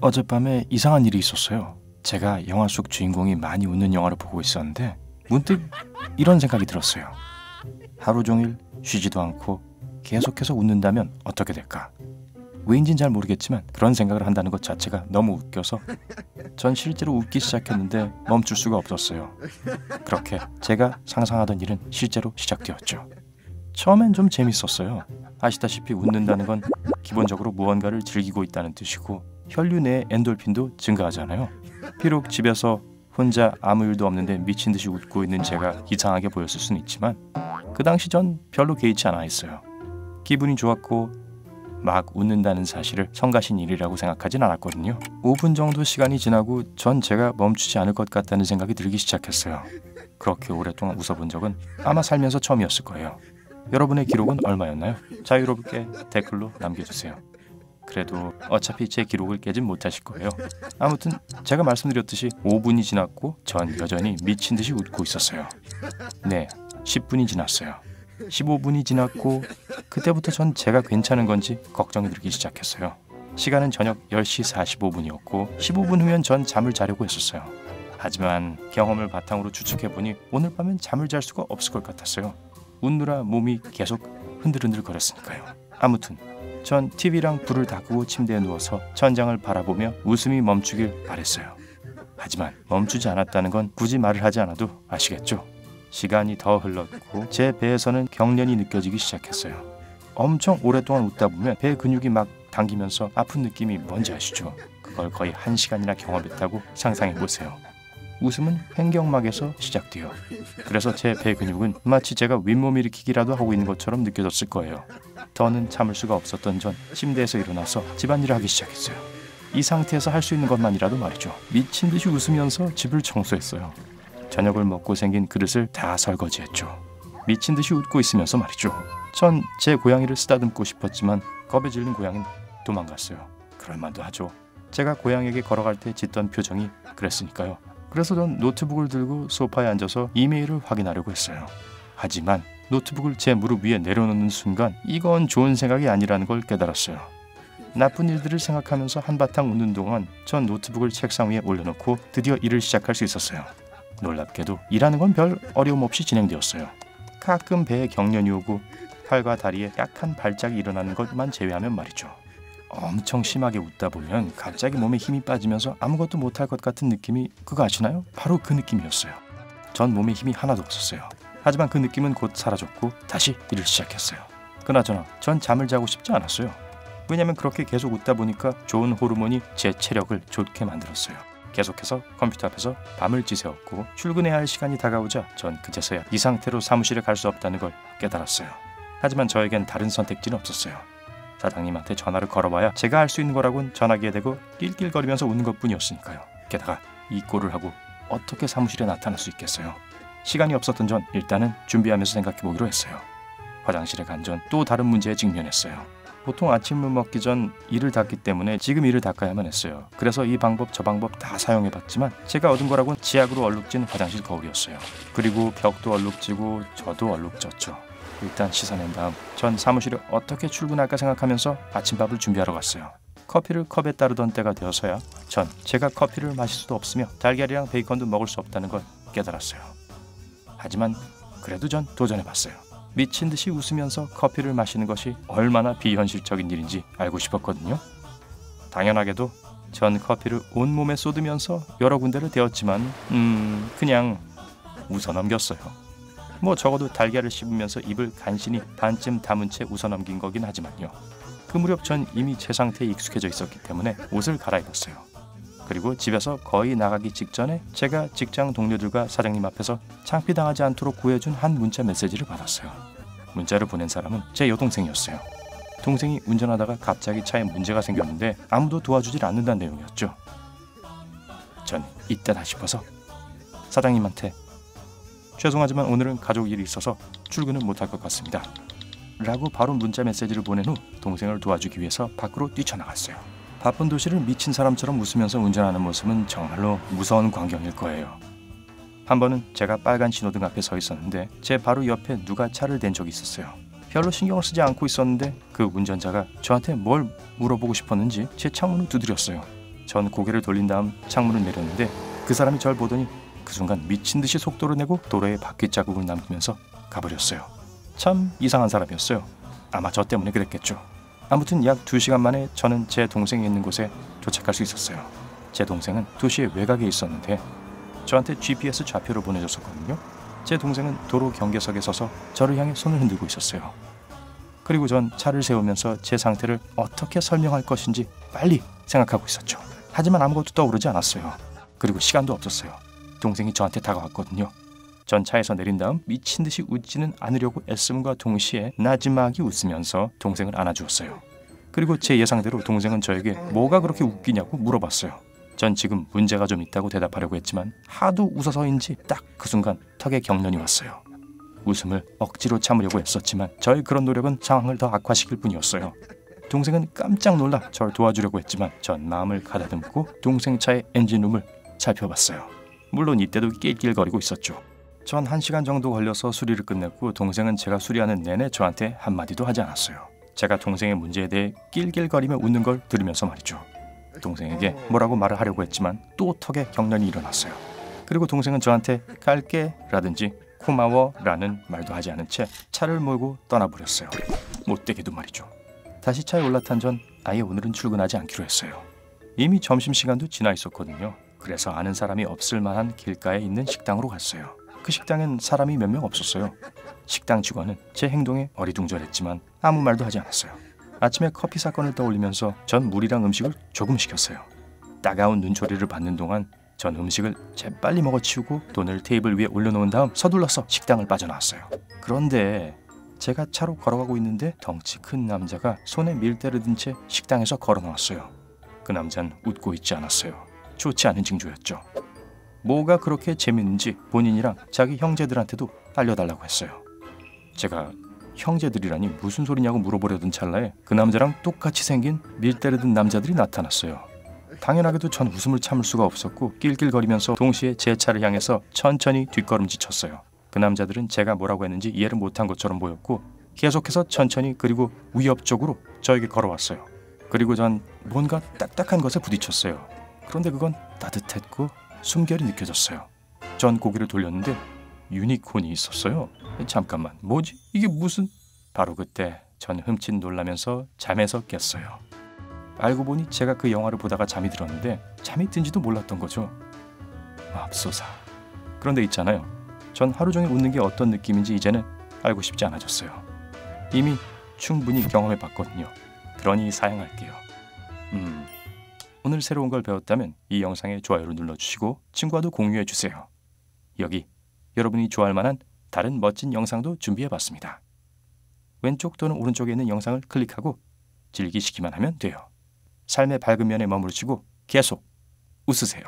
어젯밤에 이상한 일이 있었어요. 제가 영화 속 주인공이 많이 웃는 영화를 보고 있었는데 문득 이런 생각이 들었어요. 하루 종일 쉬지도 않고 계속해서 웃는다면 어떻게 될까? 왜인진 잘 모르겠지만 그런 생각을 한다는 것 자체가 너무 웃겨서 전 실제로 웃기 시작했는데 멈출 수가 없었어요. 그렇게 제가 상상하던 일은 실제로 시작되었죠. 처음엔 좀 재밌었어요. 아시다시피 웃는다는 건 기본적으로 무언가를 즐기고 있다는 뜻이고 혈류 내 엔돌핀도 증가하잖아요. 비록 집에서 혼자 아무 일도 없는데 미친 듯이 웃고 있는 제가 이상하게 보였을 수는 있지만 그 당시 전 별로 개의치 않아 했어요. 기분이 좋았고 막 웃는다는 사실을 성가신 일이라고 생각하진 않았거든요. 5분 정도 시간이 지나고 전 제가 멈추지 않을 것 같다는 생각이 들기 시작했어요. 그렇게 오랫동안 웃어본 적은 아마 살면서 처음이었을 거예요. 여러분의 기록은 얼마였나요? 자유롭게 댓글로 남겨주세요. 그래도 어차피 제 기록을 깨진 못하실 거예요. 아무튼 제가 말씀드렸듯이 5분이 지났고 전 여전히 미친 듯이 웃고 있었어요. 네, 10분이 지났어요. 15분이 지났고 그때부터 전 제가 괜찮은 건지 걱정이 들기 시작했어요. 시간은 저녁 10시 45분이었고 15분 후면 전 잠을 자려고 했었어요. 하지만 경험을 바탕으로 추측해보니 오늘 밤엔 잠을 잘 수가 없을 것 같았어요. 웃느라 몸이 계속 흔들흔들 거렸으니까요. 아무튼 전 TV랑 불을 다 끄고 침대에 누워서 천장을 바라보며 웃음이 멈추길 바랬어요. 하지만 멈추지 않았다는 건 굳이 말을 하지 않아도 아시겠죠? 시간이 더 흘렀고 제 배에서는 경련이 느껴지기 시작했어요. 엄청 오랫동안 웃다 보면 배 근육이 막 당기면서 아픈 느낌이 뭔지 아시죠? 그걸 거의 1시간이나 경험했다고 상상해보세요. 웃음은 횡격막에서 시작돼요. 그래서 제 배 근육은 마치 제가 윗몸 일으키기라도 하고 있는 것처럼 느껴졌을 거예요. 더는 참을 수가 없었던 전 침대에서 일어나서 집안일을 하기 시작했어요. 이 상태에서 할 수 있는 것만이라도 말이죠. 미친 듯이 웃으면서 집을 청소했어요. 저녁을 먹고 생긴 그릇을 다 설거지했죠. 미친 듯이 웃고 있으면서 말이죠. 전 제 고양이를 쓰다듬고 싶었지만 겁에 질린 고양이는 도망갔어요. 그럴만도 하죠. 제가 고양이에게 걸어갈 때 짓던 표정이 그랬으니까요. 그래서 전 노트북을 들고 소파에 앉아서 이메일을 확인하려고 했어요. 하지만 노트북을 제 무릎 위에 내려놓는 순간 이건 좋은 생각이 아니라는 걸 깨달았어요. 나쁜 일들을 생각하면서 한바탕 웃는 동안 전 노트북을 책상 위에 올려놓고 드디어 일을 시작할 수 있었어요. 놀랍게도 일하는 건 별 어려움 없이 진행되었어요. 가끔 배에 경련이 오고 팔과 다리에 약한 발작이 일어나는 것만 제외하면 말이죠. 엄청 심하게 웃다 보면 갑자기 몸에 힘이 빠지면서 아무것도 못할 것 같은 느낌이 그거 아시나요? 바로 그 느낌이었어요. 전 몸에 힘이 하나도 없었어요. 하지만 그 느낌은 곧 사라졌고 다시 일을 시작했어요. 그나저나 전 잠을 자고 싶지 않았어요. 왜냐면 그렇게 계속 웃다 보니까 좋은 호르몬이 제 체력을 좋게 만들었어요. 계속해서 컴퓨터 앞에서 밤을 지새웠고 출근해야 할 시간이 다가오자 전 그제서야 이 상태로 사무실에 갈 수 없다는 걸 깨달았어요. 하지만 저에겐 다른 선택지는 없었어요. 사장님한테 전화를 걸어봐야 제가 할 수 있는 거라곤 전화기에 대고 낄낄거리면서 웃는 것뿐이었으니까요. 게다가 이 꼴을 하고 어떻게 사무실에 나타날 수 있겠어요. 시간이 없었던 전 일단은 준비하면서 생각해보기로 했어요. 화장실에 간 전 또 다른 문제에 직면했어요. 보통 아침을 먹기 전 이를 닦기 때문에 지금 이를 닦아야만 했어요. 그래서 이 방법 저 방법 다 사용해봤지만 제가 얻은 거라곤 치약으로 얼룩진 화장실 거울이었어요. 그리고 벽도 얼룩지고 저도 얼룩졌죠. 일단 씻어낸 다음 전 사무실에 어떻게 출근할까 생각하면서 아침밥을 준비하러 갔어요. 커피를 컵에 따르던 때가 되어서야 전 제가 커피를 마실 수도 없으며 달걀이랑 베이컨도 먹을 수 없다는 걸 깨달았어요. 하지만 그래도 전 도전해봤어요. 미친 듯이 웃으면서 커피를 마시는 것이 얼마나 비현실적인 일인지 알고 싶었거든요. 당연하게도 전 커피를 온몸에 쏟으면서 여러 군데를 데웠지만 그냥 웃어넘겼어요. 뭐 적어도 달걀을 씹으면서 입을 간신히 반쯤 다문 채 웃어넘긴 거긴 하지만요. 그 무렵 전 이미 제 상태에 익숙해져 있었기 때문에 옷을 갈아입었어요. 그리고 집에서 거의 나가기 직전에 제가 직장 동료들과 사장님 앞에서 창피당하지 않도록 구해준 한 문자 메시지를 받았어요. 문자를 보낸 사람은 제 여동생이었어요. 동생이 운전하다가 갑자기 차에 문제가 생겼는데 아무도 도와주질 않는다는 내용이었죠. 전 이때다 싶어서 사장님한테 죄송하지만 오늘은 가족 일이 있어서 출근은 못할 것 같습니다 라고 바로 문자 메시지를 보낸 후 동생을 도와주기 위해서 밖으로 뛰쳐나갔어요. 바쁜 도시를 미친 사람처럼 웃으면서 운전하는 모습은 정말로 무서운 광경일 거예요. 한 번은 제가 빨간 신호등 앞에 서 있었는데 제 바로 옆에 누가 차를 댄 적이 있었어요. 별로 신경을 쓰지 않고 있었는데 그 운전자가 저한테 뭘 물어보고 싶었는지 제 창문을 두드렸어요. 전 고개를 돌린 다음 창문을 내렸는데 그 사람이 절 보더니 그 순간 미친 듯이 속도를 내고 도로에 바퀴 자국을 남기면서 가버렸어요. 참 이상한 사람이었어요. 아마 저 때문에 그랬겠죠. 아무튼 약 2시간 만에 저는 제 동생이 있는 곳에 도착할 수 있었어요. 제 동생은 도시의 외곽에 있었는데 저한테 GPS 좌표를 보내줬었거든요. 제 동생은 도로 경계석에 서서 저를 향해 손을 흔들고 있었어요. 그리고 전 차를 세우면서 제 상태를 어떻게 설명할 것인지 빨리 생각하고 있었죠. 하지만 아무것도 떠오르지 않았어요. 그리고 시간도 없었어요. 동생이 저한테 다가왔거든요. 전 차에서 내린 다음 미친 듯이 웃지는 않으려고 애씀과 동시에 나지막이 웃으면서 동생을 안아주었어요. 그리고 제 예상대로 동생은 저에게 뭐가 그렇게 웃기냐고 물어봤어요. 전 지금 문제가 좀 있다고 대답하려고 했지만 하도 웃어서인지 딱 그 순간 턱에 경련이 왔어요. 웃음을 억지로 참으려고 했었지만 저의 그런 노력은 상황을 더 악화시킬 뿐이었어요. 동생은 깜짝 놀라 저를 도와주려고 했지만 전 마음을 가다듬고 동생 차의 엔진룸을 살펴봤어요. 물론 이때도 낄낄거리고 있었죠. 전 1시간 정도 걸려서 수리를 끝냈고 동생은 제가 수리하는 내내 저한테 한마디도 하지 않았어요. 제가 동생의 문제에 대해 낄낄거리며 웃는 걸 들으면서 말이죠. 동생에게 뭐라고 말을 하려고 했지만 또 턱에 경련이 일어났어요. 그리고 동생은 저한테 갈게 라든지 고마워 라는 말도 하지 않은 채 차를 몰고 떠나버렸어요. 못되게도 말이죠. 다시 차에 올라탄 전 아예 오늘은 출근하지 않기로 했어요. 이미 점심시간도 지나 있었거든요. 그래서 아는 사람이 없을 만한 길가에 있는 식당으로 갔어요. 그 식당엔 사람이 몇 명 없었어요. 식당 직원은 제 행동에 어리둥절했지만 아무 말도 하지 않았어요. 아침에 커피 사건을 떠올리면서 전 물이랑 음식을 조금 시켰어요. 따가운 눈초리를 받는 동안 전 음식을 재빨리 먹어치우고 돈을 테이블 위에 올려놓은 다음 서둘러서 식당을 빠져나왔어요. 그런데 제가 차로 걸어가고 있는데 덩치 큰 남자가 손에 밀대를 든 채 식당에서 걸어 나왔어요. 그 남자는 웃고 있지 않았어요. 좋지 않은 징조였죠. 뭐가 그렇게 재밌는지 본인이랑 자기 형제들한테도 알려달라고 했어요. 제가 형제들이라니 무슨 소리냐고 물어보려던 찰나에 그 남자랑 똑같이 생긴 밀대를 든 남자들이 나타났어요. 당연하게도 전 웃음을 참을 수가 없었고 낄낄거리면서 동시에 제 차를 향해서 천천히 뒷걸음질 쳤어요. 그 남자들은 제가 뭐라고 했는지 이해를 못한 것처럼 보였고 계속해서 천천히 그리고 위협적으로 저에게 걸어왔어요. 그리고 전 뭔가 딱딱한 것에 부딪혔어요. 그런데 그건 따뜻했고 숨결이 느껴졌어요. 전 고개를 돌렸는데 유니콘이 있었어요. 잠깐만, 뭐지? 이게 무슨... 바로 그때 전 흠칫 놀라면서 잠에서 깼어요. 알고 보니 제가 그 영화를 보다가 잠이 들었는데 잠이 든지도 몰랐던 거죠. 맙소사. 그런데 있잖아요. 전 하루 종일 웃는 게 어떤 느낌인지 이제는 알고 싶지 않아졌어요. 이미 충분히 경험해 봤거든요. 그러니 사양할게요. 오늘 새로운 걸 배웠다면 이 영상에 좋아요를 눌러주시고 친구와도 공유해주세요. 여기 여러분이 좋아할 만한 다른 멋진 영상도 준비해봤습니다. 왼쪽 또는 오른쪽에 있는 영상을 클릭하고 즐기시기만 하면 돼요. 삶의 밝은 면에 머무르시고 계속 웃으세요.